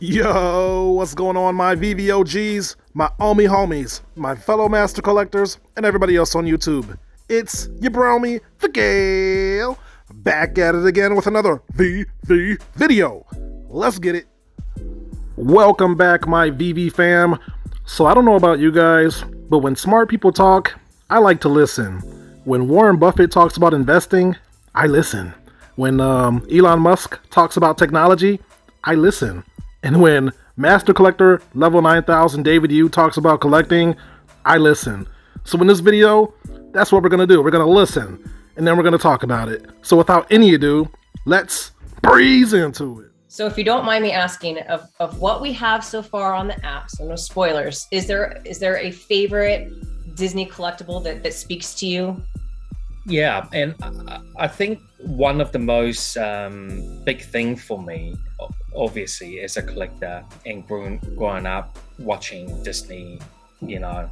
Yo, what's going on, my VVOGs, my Omi homies, my fellow master collectors, and everybody else on YouTube? It's your bromie, the Gale, back at it again with another VV video. Let's get it. Welcome back, my VV fam. So I don't know about you guys, but when smart people talk, I like to listen. When Warren Buffett talks about investing, I listen. When Elon Musk talks about technology, I listen. And when Master Collector Level 9000 David Yu talks about collecting, I listen. So in this video, that's what we're going to do. We're going to listen, and then we're going to talk about it. So without any ado, let's breeze into it. So if you don't mind me asking, of what we have so far on the app, so no spoilers, is there a favorite Disney collectible that speaks to you? Yeah, and I think one of the most big thing for me, obviously, as a collector and growing up watching Disney, I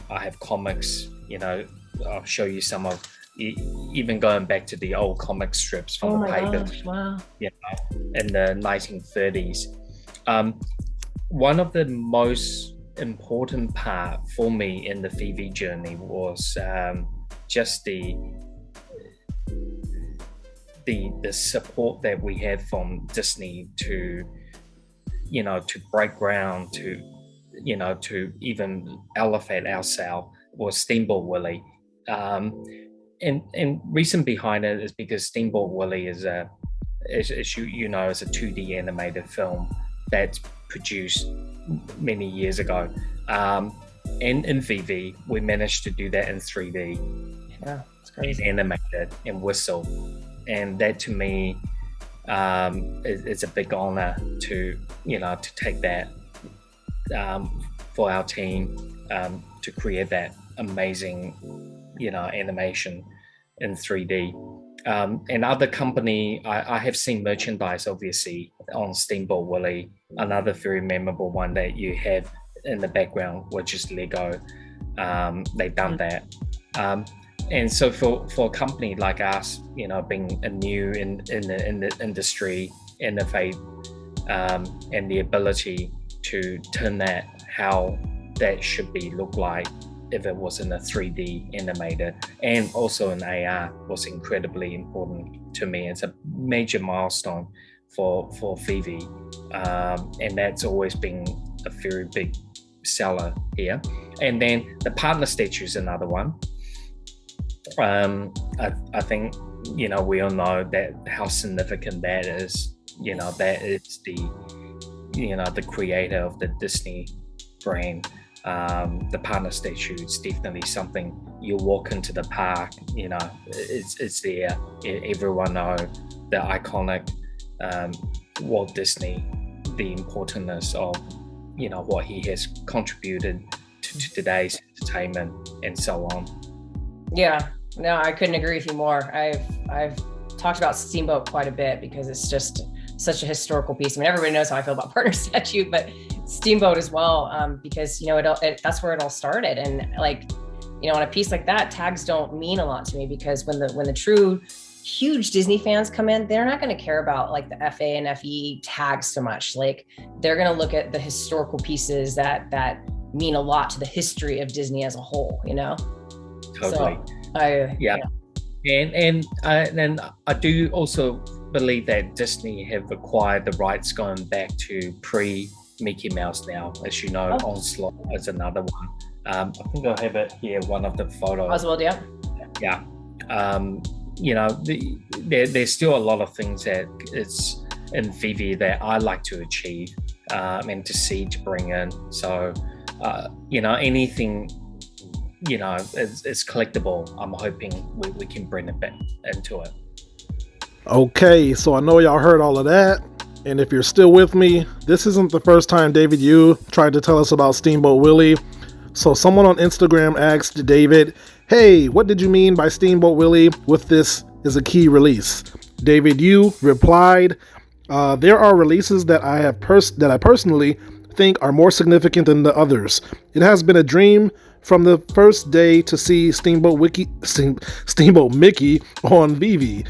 have comics, I'll show you some of, even going back to the old comic strips from the paper, wow. In the 1930s. One of the most important part for me in the VV journey was just the support that we had from Disney to break ground, to even elevate ourselves, was Steamboat Willie. And reason behind it is because Steamboat Willie is a 2D animated film that's produced many years ago. And in VV, we managed to do that in 3D. Yeah, it's crazy. And animated and whistle. And that to me is a big honor to take that for our team to create that amazing animation in 3D. And other company, I have seen merchandise obviously on Steamboat Willie, another very memorable one that you have in the background, which is Lego. They've done that. And so for a company like us, being a new in the industry, innovate, and the ability to turn that how that should be look like if it was in a 3D animated and also in AR was incredibly important to me. It's a major milestone for VV, and that's always been a very big seller here. And then the partner statue is another one. I think we all know that how significant that is. That is the creator of the Disney brand. The partner statue is definitely something you walk into the park, it's there. Everyone know the iconic Walt Disney, the importance of what he has contributed to today's entertainment and so on. Yeah, no, I couldn't agree with you more. I've talked about Steamboat quite a bit because it's just such a historical piece. I mean, everybody knows how I feel about partner statue, but Steamboat as well, because that's where it all started. And on a piece like that, tags don't mean a lot to me, because when the true huge Disney fans come in, they're not going to care about like the FA and FE tags so much. Like, they're going to look at the historical pieces that mean a lot to the history of Disney as a whole. Totally. So, yeah. And I do also believe that Disney have acquired the rights going back to pre-Mickey Mouse now. As you know, Onslaught is another one. I think I have it here, one of the photos. Oswald, yeah. Yeah. There's still a lot of things that it's in VV that I like to achieve and to bring in. So, anything it's collectible, I'm hoping we can bring it back into it. Okay, so I know y'all heard all of that, and if you're still with me, this isn't the first time David Yu tried to tell us about Steamboat Willie. So someone on Instagram asked David, "Hey, what did you mean by Steamboat Willie with this is a key release?" David Yu replied, "There are releases that I personally think are more significant than the others. It has been a dream from the first day to see Steamboat Mickey on Veve.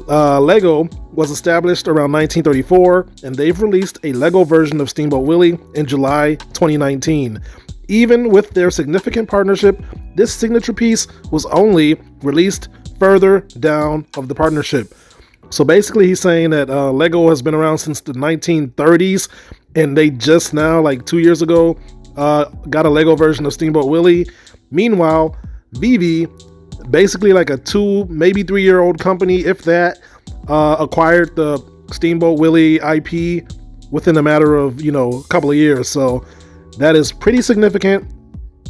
Lego was established around 1934, and they've released a Lego version of Steamboat Willie in July 2019. Even with their significant partnership, this signature piece was only released further down of the partnership. So basically he's saying that Lego has been around since the 1930s, and they just now, like 2 years ago, got a Lego version of Steamboat Willie. Meanwhile, Veve, basically like a 2, maybe 3-year-old company, if that, acquired the Steamboat Willie IP within a matter of, a couple of years. So that is pretty significant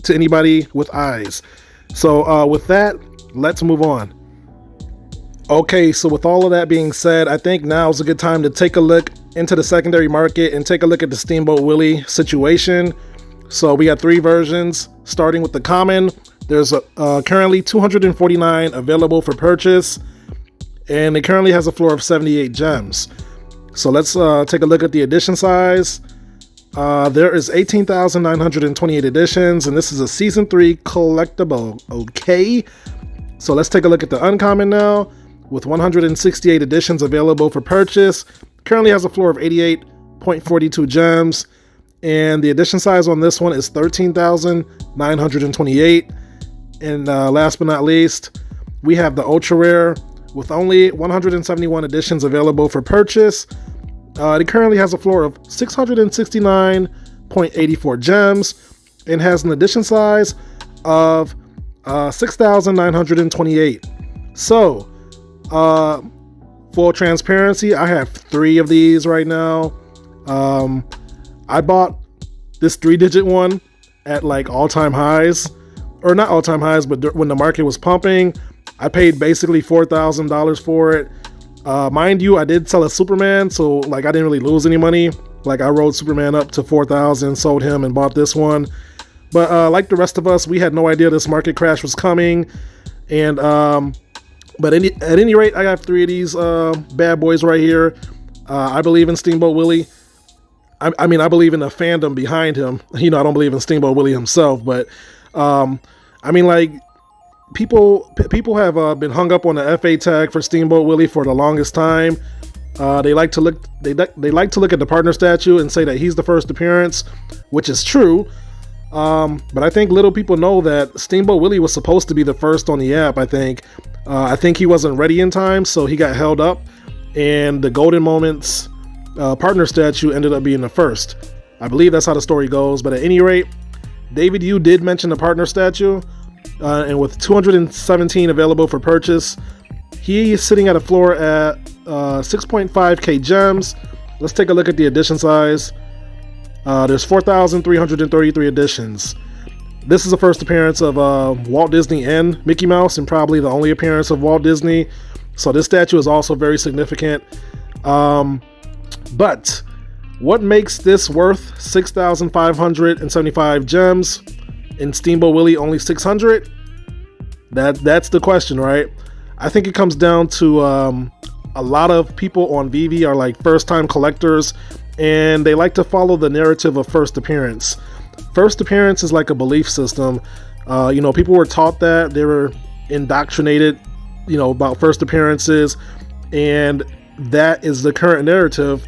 to anybody with eyes. So with that, let's move on. Okay, so with all of that being said, I think now is a good time to take a look into the secondary market and take a look at the Steamboat Willie situation. So we got 3 versions, starting with the common. There's currently 249 available for purchase, and it currently has a floor of 78 gems. So let's take a look at the edition size. There is 18,928 editions, and this is a Season 3 collectible. Okay, so let's take a look at the uncommon now. With 168 editions available for purchase, currently has a floor of 88.42 gems, and the edition size on this one is 13,928. And last but not least, we have the ultra rare with only 171 editions available for purchase. It currently has a floor of 669.84 gems and has an edition size of 6,928. So full transparency, I have 3 of these right now. I bought this 3-digit one at like all-time highs, or not all-time highs, but when the market was pumping. I paid basically $4,000 for it. Mind you, I did sell a Superman, so like I didn't really lose any money. Like I rode Superman up to 4,000, sold him, and bought this one. But like the rest of us, we had no idea this market crash was coming. And but at any rate, I got 3 of these bad boys right here. I believe in Steamboat Willie. I mean, I believe in the fandom behind him. I don't believe in Steamboat Willie himself, but I mean, like people have been hung up on the FA tag for Steamboat Willie for the longest time. They like to look at the partner statue and say that he's the first appearance, which is true. But I think little people know that Steamboat Willie was supposed to be the first on the app. I think he wasn't ready in time, so he got held up, and the Golden Moments partner statue ended up being the first. I believe that's how the story goes. But at any rate, David Yu did mention the partner statue, and with 217 available for purchase, he is sitting at a floor at 6.5k gems. Let's take a look at the edition size. There's 4,333 editions. This is the first appearance of Walt Disney and Mickey Mouse, and probably the only appearance of Walt Disney. So this statue is also very significant. But what makes this worth 6,575 gems and Steamboat Willie only 600? That's the question, right? I think it comes down to a lot of people on Veve are like first-time collectors, and they like to follow the narrative of first appearance. First appearance is like a belief system. People were taught that, they were indoctrinated, about first appearances, and that is the current narrative.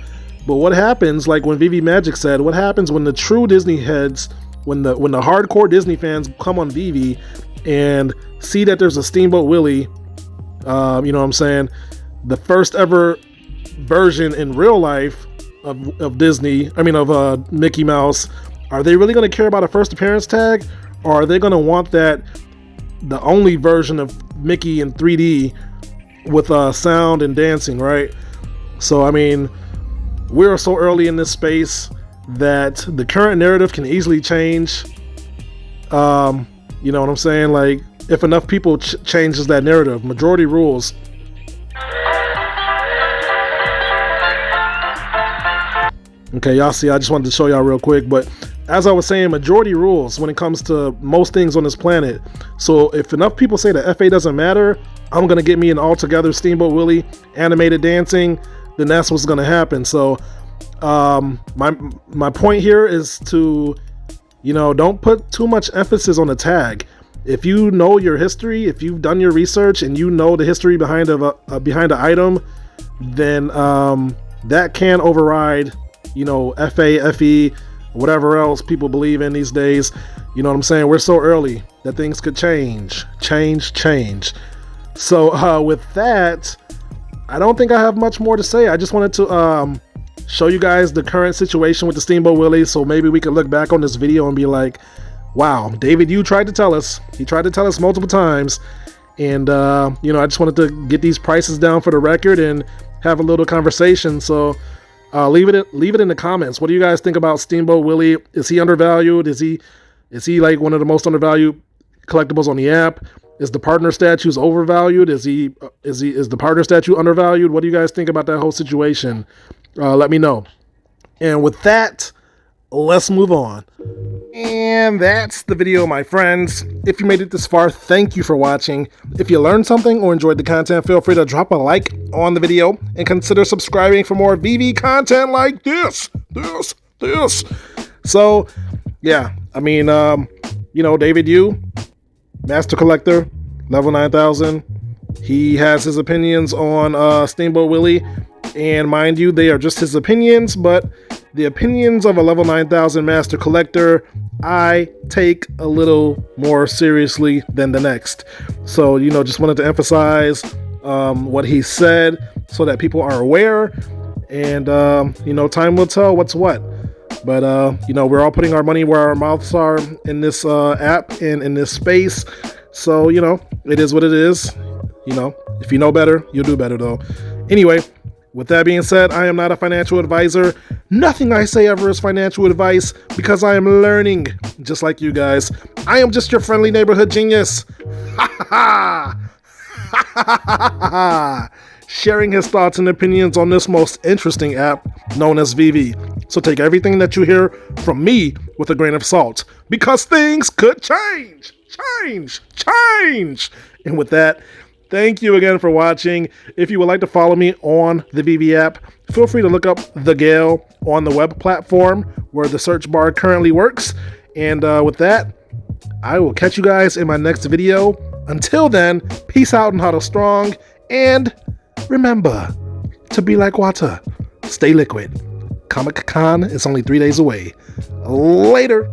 But what happens, like when Veve Magic said, what happens when the true Disney heads, when the hardcore Disney fans come on Veve and see that there's a Steamboat Willie, you know what I'm saying, the first ever version in real life of Disney, of Mickey Mouse, are they really going to care about a first appearance tag, or are they going to want that the only version of Mickey in 3D with sound and dancing, right? So I mean, we're so early in this space that the current narrative can easily change. You know what I'm saying? Like, if enough people changes that narrative, majority rules. Okay, y'all see, I just wanted to show y'all real quick, but as I was saying, majority rules when it comes to most things on this planet. So if enough people say that FA doesn't matter, I'm gonna get me an altogether Steamboat Willie animated dancing, then that's what's gonna happen. So my point here is to don't put too much emphasis on the tag. If you know your history, if you've done your research and you know the history behind an item, then that can override, FA, FE, whatever else people believe in these days. You know what I'm saying? We're so early that things could change. So with that, I don't think I have much more to say. I just wanted to show you guys the current situation with the Steamboat Willie, so maybe we could look back on this video and be like, wow, David, you tried to tell us. He tried to tell us multiple times. And, I just wanted to get these prices down for the record and have a little conversation. So leave it in the comments. What do you guys think about Steamboat Willie? Is he undervalued? Is he like one of the most undervalued collectibles on the app? Is the partner statues overvalued? Is the partner statue undervalued? What do you guys think about that whole situation? Let me know. And with that, let's move on. And that's the video, my friends. If you made it this far, thank you for watching. If you learned something or enjoyed the content, feel free to drop a like on the video and consider subscribing for more Veve content like this. So, yeah, David Yu, Master Collector, level 9,000. He has his opinions on Steamboat Willie. And mind you, they are just his opinions, but the opinions of a level 9,000 Master Collector, I take a little more seriously than the next. So, just wanted to emphasize what he said so that people are aware. And, time will tell what's what. But, we're all putting our money where our mouths are in this app and in this space. So, it is what it is. If you know better, you'll do better, though. Anyway, with that being said, I am not a financial advisor. Nothing I say ever is financial advice because I am learning, just like you guys. I am just your friendly neighborhood genius. Sharing his thoughts and opinions on this most interesting app known as Veve. So take everything that you hear from me with a grain of salt because things could change. And with that, thank you again for watching. If you would like to follow me on the Veve app, feel free to look up The Gale on the web platform where the search bar currently works. And with that, I will catch you guys in my next video. Until then, peace out and huddle strong. And remember to be like water. Stay liquid. Comic-Con is only 3 days away. Later.